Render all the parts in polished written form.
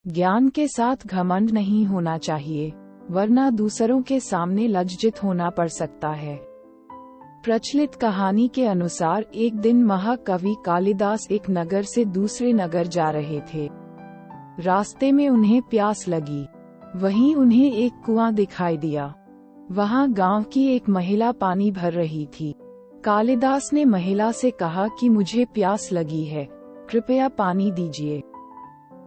ज्ञान के साथ घमंड नहीं होना चाहिए, वरना दूसरों के सामने लज्जित होना पड़ सकता है। प्रचलित कहानी के अनुसार एक दिन महाकवि कालिदास एक नगर से दूसरे नगर जा रहे थे। रास्ते में उन्हें प्यास लगी। वहीं उन्हें एक कुआं दिखाई दिया। वहां गांव की एक महिला पानी भर रही थी। कालिदास ने महिला से कहा कि मुझे प्यास लगी है, कृपया पानी दीजिए।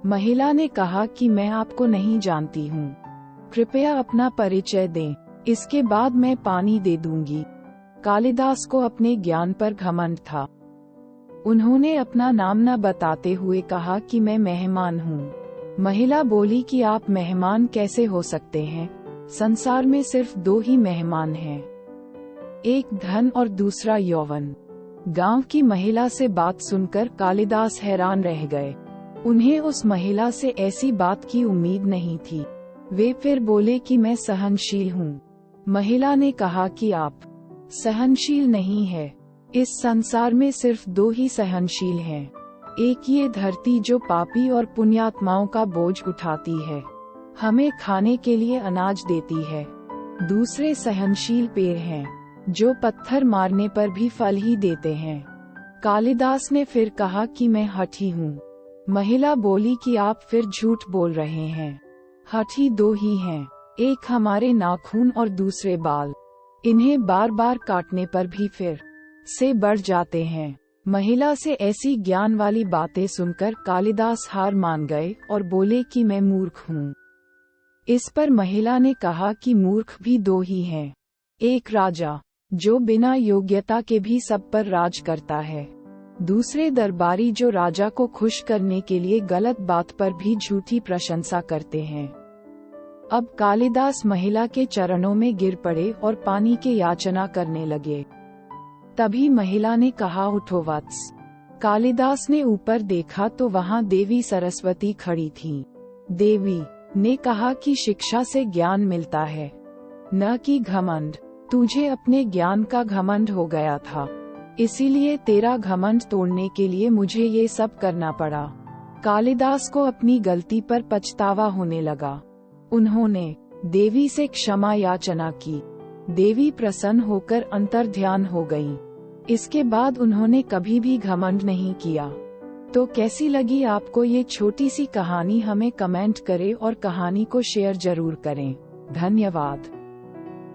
महिला ने कहा कि मैं आपको नहीं जानती हूँ, कृपया अपना परिचय दें, इसके बाद मैं पानी दे दूंगी। कालिदास को अपने ज्ञान पर घमंड था। उन्होंने अपना नाम न बताते हुए कहा कि मैं मेहमान हूँ। महिला बोली कि आप मेहमान कैसे हो सकते हैं? संसार में सिर्फ दो ही मेहमान हैं, एक धन और दूसरा यौवन। गांव की महिला से बात सुनकर कालिदास हैरान रह गए। उन्हें उस महिला से ऐसी बात की उम्मीद नहीं थी। वे फिर बोले कि मैं सहनशील हूँ। महिला ने कहा कि आप सहनशील नहीं है। इस संसार में सिर्फ दो ही सहनशील हैं, एक ये धरती जो पापी और पुण्यात्माओं का बोझ उठाती है, हमें खाने के लिए अनाज देती है। दूसरे सहनशील पेड़ हैं, जो पत्थर मारने पर भी फल ही देते हैं। कालिदास ने फिर कहा कि मैं हठी हूँ। महिला बोली कि आप फिर झूठ बोल रहे हैं। हठी दो ही हैं, एक हमारे नाखून और दूसरे बाल। इन्हें बार बार काटने पर भी फिर से बढ़ जाते हैं। महिला से ऐसी ज्ञान वाली बातें सुनकर कालिदास हार मान गए और बोले कि मैं मूर्ख हूँ। इस पर महिला ने कहा कि मूर्ख भी दो ही हैं, एक राजा जो बिना योग्यता के भी सब पर राज करता है, दूसरे दरबारी जो राजा को खुश करने के लिए गलत बात पर भी झूठी प्रशंसा करते हैं। अब कालिदास महिला के चरणों में गिर पड़े और पानी की याचना करने लगे। तभी महिला ने कहा, उठो वत्स। कालिदास ने ऊपर देखा तो वहां देवी सरस्वती खड़ी थीं। देवी ने कहा कि शिक्षा से ज्ञान मिलता है, न कि घमंड। तुझे अपने ज्ञान का घमंड हो गया था, इसीलिए तेरा घमंड तोड़ने के लिए मुझे ये सब करना पड़ा। कालिदास को अपनी गलती पर पछतावा होने लगा। उन्होंने देवी से क्षमा याचना की। देवी प्रसन्न होकर अंतर्ध्यान हो गईं। इसके बाद उन्होंने कभी भी घमंड नहीं किया। तो कैसी लगी आपको ये छोटी सी कहानी? हमें कमेंट करें और कहानी को शेयर जरूर करें। धन्यवाद।